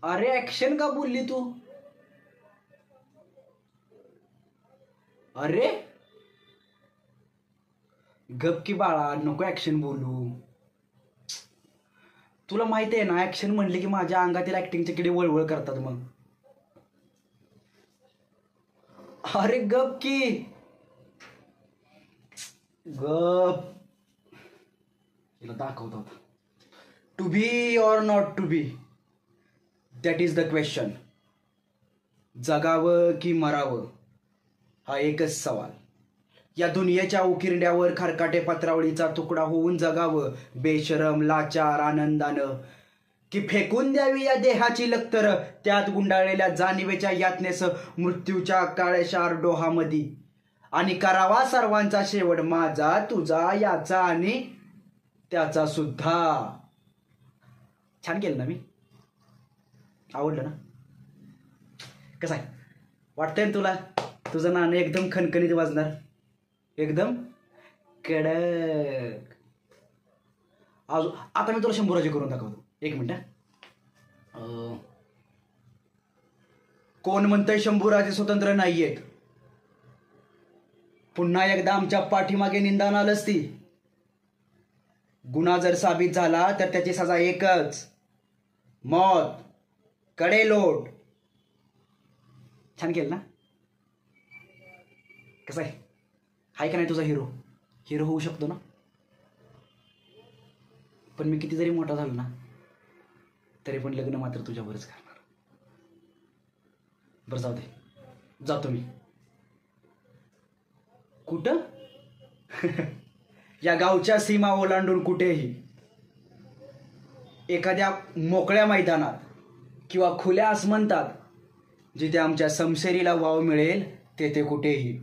अरे ऍक्शन का बोलली तू? अरे गप की बाळा, नको ऍक्शन बोलू. तुला माहिती आहे ना, ऍक्शन म्हणली की माझ्या अंगातील ऍक्टिंगचे किडे वळवळ करतात. मग अरे गप की, गप. तिला दाखवतो आता. To be or not to be, that is the question. जगावं की मरावं हा एकच सवाल. या दुनियेच्या उकिरड्यावर खरकाटे पत्रावळीचा तुकडा होऊन जगावं बेशरम लाचार आनंदानं, की फेकून द्यावी या देहाची लक्तर त्यात गुंडाळलेल्या जाणीवेच्या यातनेस मृत्यूच्या काळेशार डोहामधी, आणि करावा सर्वांचा शेवट माझा तुझा याचा आणि त्याचा सुद्धा. छान केलं ना मी? आवडलं ना? कसं आहे वाटतंय ना तुला? तुझं नाणं एकदम खणखणीत वाजणार, एकदम कडक. आता मी तुला शंभूराजे करून दाखवतो. एक मिनिट. कोण म्हणतंय शंभूराजे स्वतंत्र नाहीयेत? पुन्हा एकदा आमच्या पाठीमागे निंदान आलंच ती. गुन्हा जर साबित झाला तर त्याची सजा एकच, मौत, कडेलोट. छान केलं ना? कसं आहे का नाही तुझा हिरो? हिरो होऊ शकतो ना? पण मी किती जरी मोठा झालो ना तरी पण लग्न मात्र तुझ्यावरच करणार. बरं जाऊ दे, जातो मी. कुठं? या गावच्या सीमा ओलांडून कुठेही, एखाद्या मोकळ्या मैदानात किंवा खुल्या आसमंतात, जिथे आमच्या समशेरीला वाव मिळेल तेथे कुठेही.